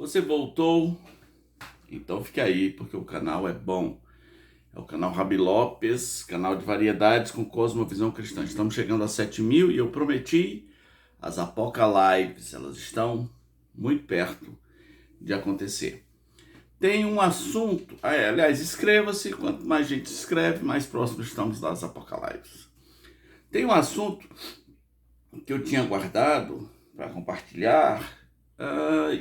Você voltou? Então fique aí, porque o canal é bom. É o canal Rabi Lopes, canal de variedades com cosmovisão cristã. Estamos chegando a 7.000 e eu prometi as Apoca Lives. Elas estão muito perto de acontecer. Tem um assunto... aliás, inscreva-se. Quanto mais gente se inscreve, mais próximo estamos das Apoca Lives. Tem um assunto que eu tinha guardado para compartilhar...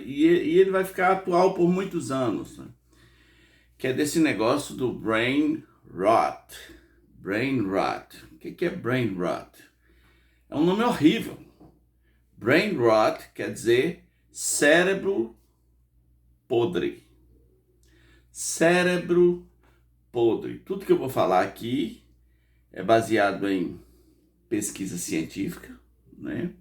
e ele vai ficar atual por muitos anos, né? Que é desse negócio do brain rot. Brain rot. O que é brain rot? É um nome horrível. Brain rot quer dizer cérebro podre. Cérebro podre. Tudo que eu vou falar aqui é baseado em pesquisa científica, né?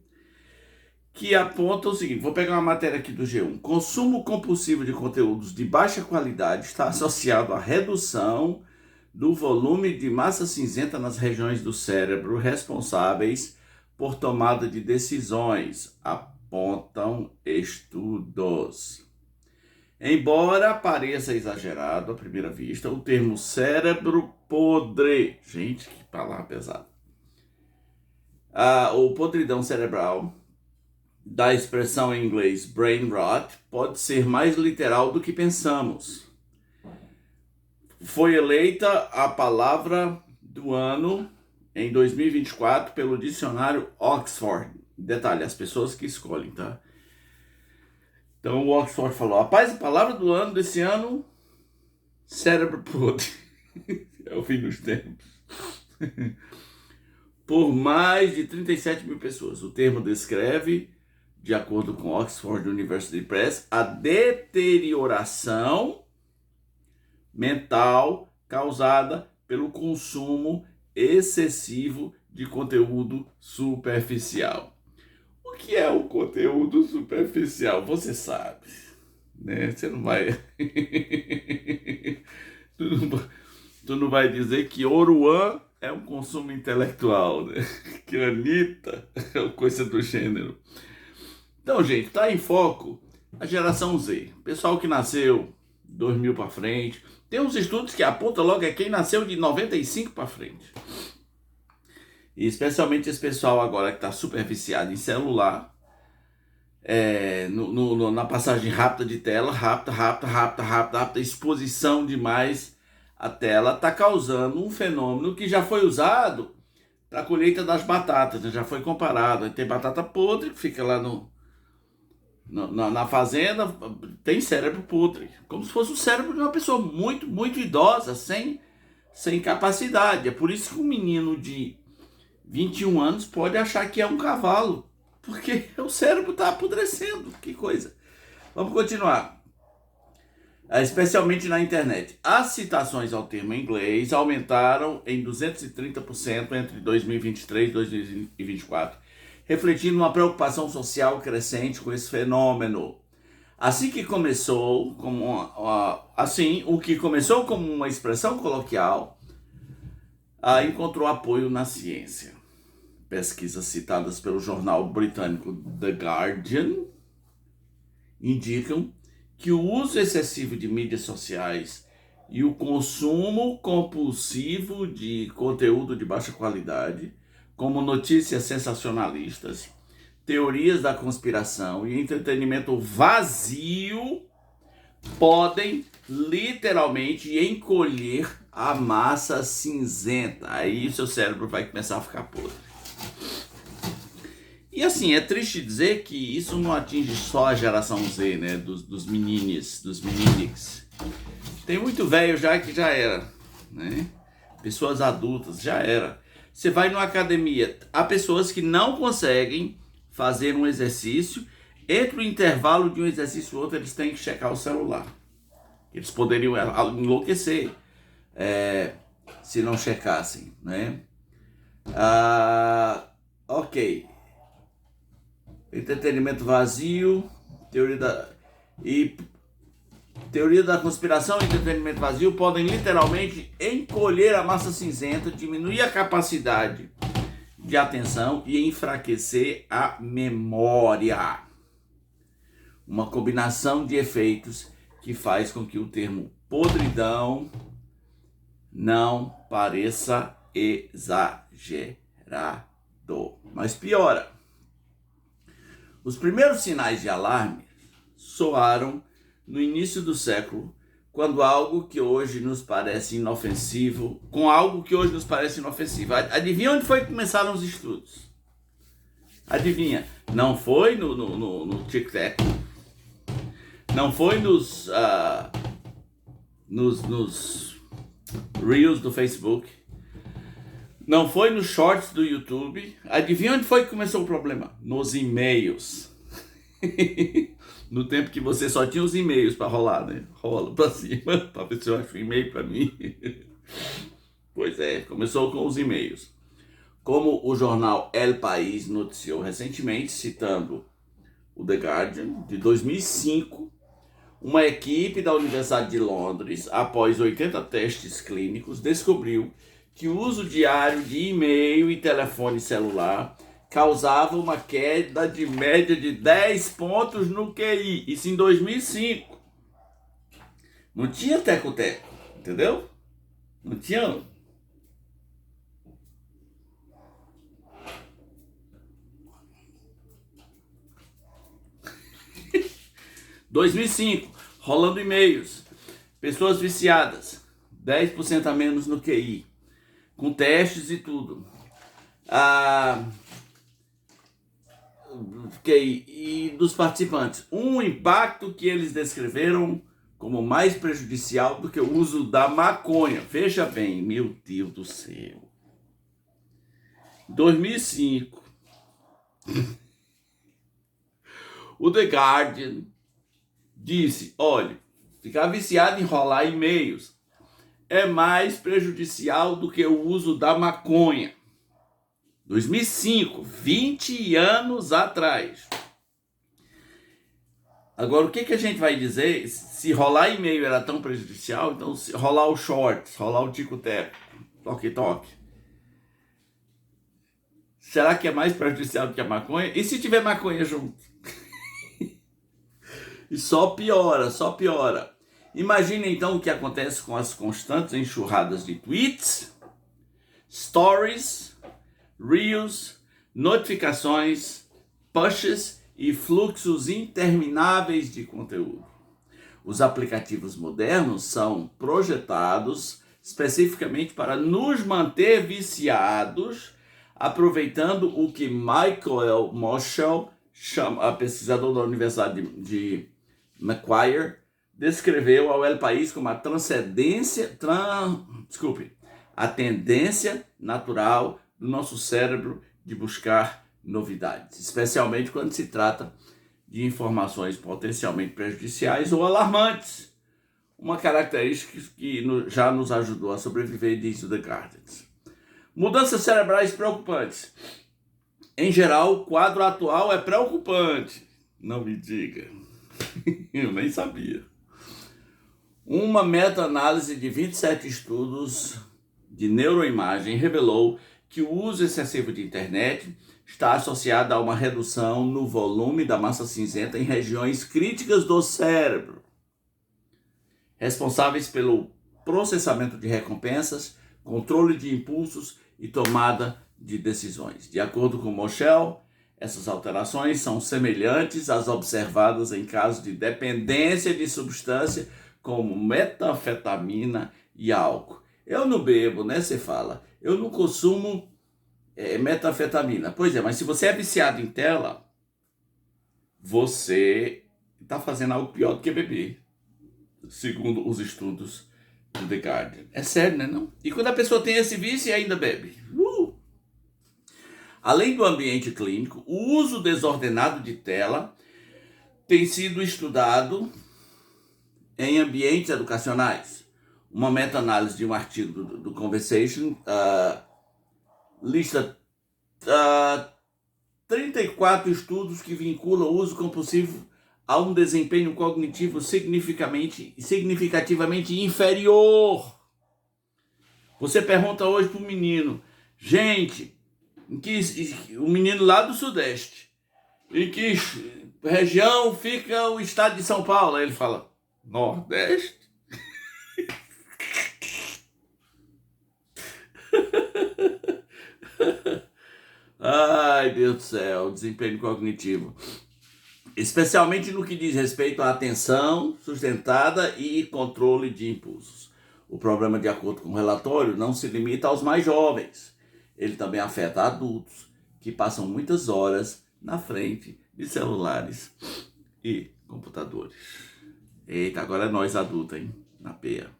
Que aponta o seguinte, vou pegar uma matéria aqui do G1. Consumo compulsivo de conteúdos de baixa qualidade está associado à redução do volume de massa cinzenta nas regiões do cérebro responsáveis por tomada de decisões, apontam estudos. Embora pareça exagerado à primeira vista, o termo cérebro podre, gente, que palavra pesada, ou podridão cerebral, da expressão em inglês brain rot, pode ser mais literal do que pensamos. Foi eleita a palavra do ano em 2024 pelo dicionário Oxford. Detalhe, as pessoas que escolhem, tá? Então o Oxford falou, rapaz, a palavra do ano desse ano, cérebro podre. É o fim dos tempos. Por mais de 37 mil pessoas. O termo descreve, de acordo com Oxford University Press, a deterioração mental causada pelo consumo excessivo de conteúdo superficial. O que é o conteúdo superficial? Você sabe, né? Você não vai... tu não vai dizer que Oruan é um consumo intelectual, né? Que Anitta é coisa do gênero. Então, gente, tá em foco a geração Z. Pessoal que nasceu 2000 para frente. Tem uns estudos que apontam logo é quem nasceu de 95 para frente. E especialmente esse pessoal agora que tá super viciado em celular. Na passagem rápida de tela, rápida, exposição demais à tela, tá causando um fenômeno que já foi usado para a colheita das batatas, né? Já foi comparado. Tem batata podre que fica lá na fazenda, tem cérebro podre, como se fosse o cérebro de uma pessoa muito, muito idosa, sem capacidade. É por isso que um menino de 21 anos pode achar que é um cavalo, porque o cérebro está apodrecendo. Que coisa. Vamos continuar. Especialmente na internet. As citações ao termo em inglês aumentaram em 230% entre 2023 e 2024, refletindo uma preocupação social crescente com esse fenômeno. O que começou como uma expressão coloquial, encontrou apoio na ciência. Pesquisas citadas pelo jornal britânico The Guardian indicam que o uso excessivo de mídias sociais e o consumo compulsivo de conteúdo de baixa qualidade, como notícias sensacionalistas, teorias da conspiração e entretenimento vazio, podem literalmente encolher a massa cinzenta. Aí seu cérebro vai começar a ficar podre. E assim, é triste dizer que isso não atinge só a geração Z, né? Dos menines, dos meniniques. Tem muito velho já que já era, né? Pessoas adultas, já era. Você vai numa academia, há pessoas que não conseguem fazer um exercício, entre o intervalo de um exercício e outro, eles têm que checar o celular. Eles poderiam enlouquecer se não checassem, né? Ok. Entretenimento vazio, teoria da conspiração e entretenimento vazio podem literalmente encolher a massa cinzenta, diminuir a capacidade de atenção e enfraquecer a memória. uma combinação de efeitos que faz com que o termo podridão não pareça exagerado, mas piora. Os primeiros sinais de alarme soaram no início do século, quando algo que hoje nos parece inofensivo, Adivinha onde foi que começaram os estudos? Adivinha? Não foi no TikTok, não foi nos Reels do Facebook, não foi nos Shorts do YouTube. Adivinha onde foi que começou o problema? Nos e-mails. No tempo que você só tinha os e-mails para rolar, né? Rola para cima, para ver se eu acho um e-mail para mim. Pois é, começou com os e-mails. Como o jornal El País noticiou recentemente, citando o The Guardian, de 2005, uma equipe da Universidade de Londres, após 80 testes clínicos, descobriu que o uso diário de e-mail e telefone celular causava uma queda de média de 10 pontos no QI. Isso em 2005. Não tinha teco-teco, entendeu? Não tinha. Em 2005, rolando e-mails, pessoas viciadas, 10% a menos no QI, com testes e tudo. E dos participantes, um impacto que eles descreveram como mais prejudicial do que o uso da maconha. Veja bem, meu Deus do céu. 2005, o The Guardian disse, olha, ficar viciado em rolar e-mails é mais prejudicial do que o uso da maconha. 2005, 20 anos atrás. Agora, o que a gente vai dizer? Se rolar e-mail era tão prejudicial, então se rolar o shorts, rolar o tico-teco, toque-toque, será que é mais prejudicial do que a maconha? E se tiver maconha junto? E só piora, só piora. Imagine então o que acontece com as constantes enxurradas de tweets, stories, reels, notificações, pushes e fluxos intermináveis de conteúdo. Os aplicativos modernos são projetados especificamente para nos manter viciados, aproveitando o que Michael Moschel, pesquisador da Universidade de Macquarie, descreveu ao El País como a tendência natural do nosso cérebro de buscar novidades, especialmente quando se trata de informações potencialmente prejudiciais ou alarmantes. Uma característica que já nos ajudou a sobreviver, diz o The Guardian. Mudanças cerebrais preocupantes. Em geral, o quadro atual é preocupante. Não me diga. Eu nem sabia. Uma meta-análise de 27 estudos de neuroimagem revelou que o uso excessivo de internet está associado a uma redução no volume da massa cinzenta em regiões críticas do cérebro, responsáveis pelo processamento de recompensas, controle de impulsos e tomada de decisões. De acordo com Moschel, essas alterações são semelhantes às observadas em casos de dependência de substância como metanfetamina e álcool. Eu não bebo, né? Você fala. Eu não consumo metanfetamina. Pois é, mas se você é viciado em tela, você está fazendo algo pior do que beber, segundo os estudos do The Guardian. É sério, né? Não? E quando a pessoa tem esse vício e ainda bebe? Além do ambiente clínico, o uso desordenado de tela tem sido estudado em ambientes educacionais. Uma meta-análise de um artigo do Conversation lista 34 estudos que vinculam o uso compulsivo a um desempenho cognitivo significativamente inferior. Você pergunta hoje para o menino, gente, o menino lá do Sudeste, em que região fica o estado de São Paulo? Aí ele fala, Nordeste? Ai, Deus do céu, desempenho cognitivo. Especialmente no que diz respeito à atenção sustentada e controle de impulsos. O problema, de acordo com o relatório, não se limita aos mais jovens. Ele também afeta adultos que passam muitas horas na frente de celulares e computadores. Eita, agora é nós adultos, hein? Na peia.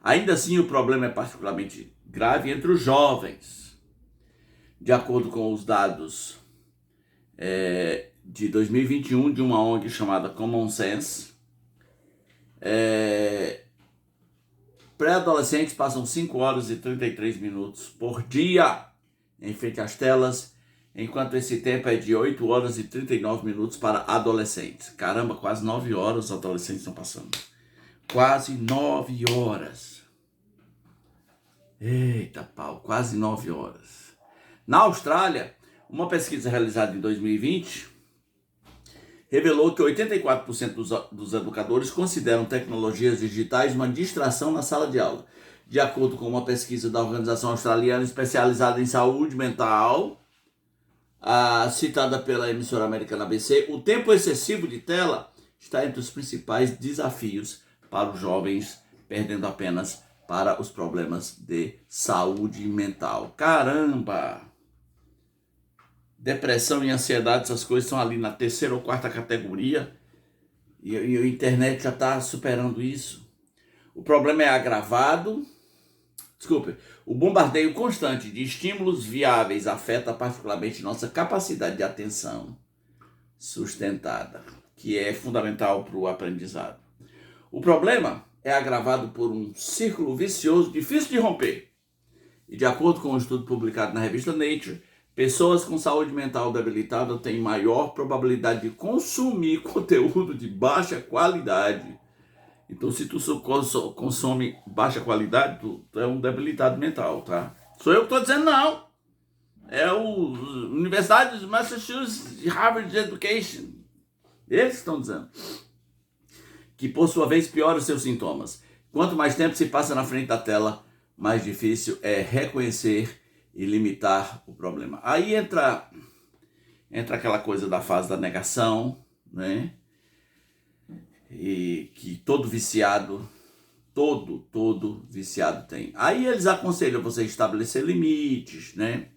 Ainda assim, o problema é particularmente grave entre os jovens. De acordo com os dados de 2021 de uma ONG chamada Common Sense, pré-adolescentes passam 5 horas e 33 minutos por dia em frente às telas, enquanto esse tempo é de 8 horas e 39 minutos para adolescentes. Caramba, quase 9 horas os adolescentes estão passando. Quase 9 horas. Eita pau, quase 9 horas. Na Austrália, uma pesquisa realizada em 2020 revelou que 84% dos educadores consideram tecnologias digitais uma distração na sala de aula. De acordo com uma pesquisa da Organização Australiana especializada em saúde mental, citada pela emissora americana ABC, o tempo excessivo de tela está entre os principais desafios para os jovens, perdendo apenas para os problemas de saúde mental. Caramba! Depressão e ansiedade, essas coisas estão ali na terceira ou quarta categoria e a internet já está superando isso. O problema é agravado. O bombardeio constante de estímulos viáveis afeta particularmente nossa capacidade de atenção sustentada, que é fundamental para o aprendizado. O problema é agravado por um círculo vicioso difícil de romper. E de acordo com um estudo publicado na revista Nature, pessoas com saúde mental debilitada têm maior probabilidade de consumir conteúdo de baixa qualidade. Então, se tu consome baixa qualidade, tu é um debilitado mental, tá? Sou eu que estou dizendo, não. É a Universidade de Massachusetts, de Harvard Education. Eles estão dizendo. Que, por sua vez, piora os seus sintomas. Quanto mais tempo se passa na frente da tela, mais difícil é reconhecer e limitar o problema. Aí entra aquela coisa da fase da negação, né? E que todo viciado tem. Aí eles aconselham você a estabelecer limites, né?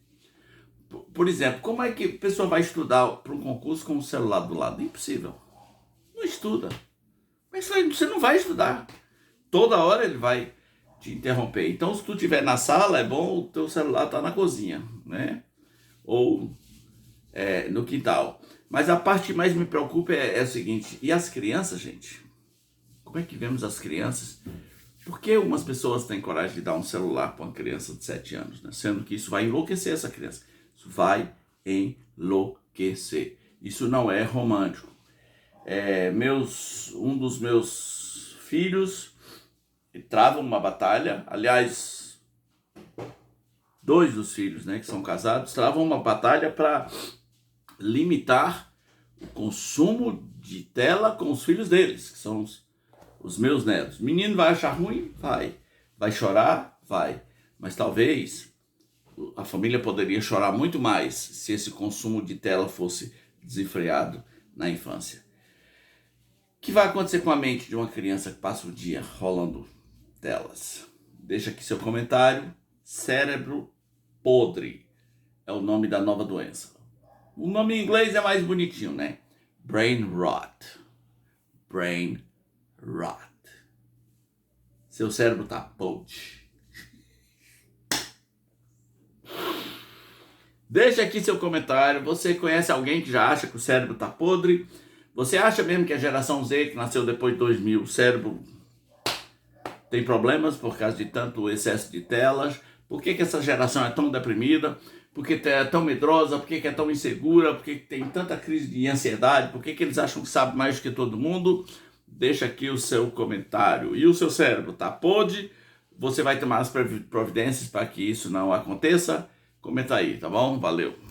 Por exemplo, como é que a pessoa vai estudar para um concurso com o celular do lado? Impossível. Não estuda. Mas você não vai estudar. Toda hora ele vai te interromper. Então, se tu estiver na sala, é bom o teu celular estar na cozinha, né? Ou no quintal. Mas a parte que mais me preocupa é o seguinte, e as crianças, gente? Como é que vemos as crianças? Por que umas pessoas têm coragem de dar um celular para uma criança de 7 anos, né? Sendo que isso vai enlouquecer essa criança. Isso vai enlouquecer. Isso não é romântico. Um dos meus filhos travam uma batalha, aliás, 2 dos filhos, né, que são casados, travam uma batalha para limitar o consumo de tela com os filhos deles, que são os meus netos. O menino vai achar ruim? Vai. Vai chorar? Vai. Mas talvez a família poderia chorar muito mais se esse consumo de tela fosse desenfreado na infância. O que vai acontecer com a mente de uma criança que passa o dia rolando telas? Deixa aqui seu comentário. Cérebro podre é o nome da nova doença. O nome em inglês é mais bonitinho, né? Brain rot. Brain rot. Seu cérebro tá podre. Deixa aqui seu comentário. Você conhece alguém que já acha que o cérebro tá podre? Você acha mesmo que a geração Z, que nasceu depois de 2000, o cérebro tem problemas por causa de tanto excesso de telas? Por que essa geração é tão deprimida? Por que é tão medrosa? Por que é tão insegura? Por que tem tanta crise de ansiedade? Por que eles acham que sabem mais do que todo mundo? Deixa aqui o seu comentário. E o seu cérebro tá podre? Você vai tomar as providências para que isso não aconteça? Comenta aí, tá bom? Valeu!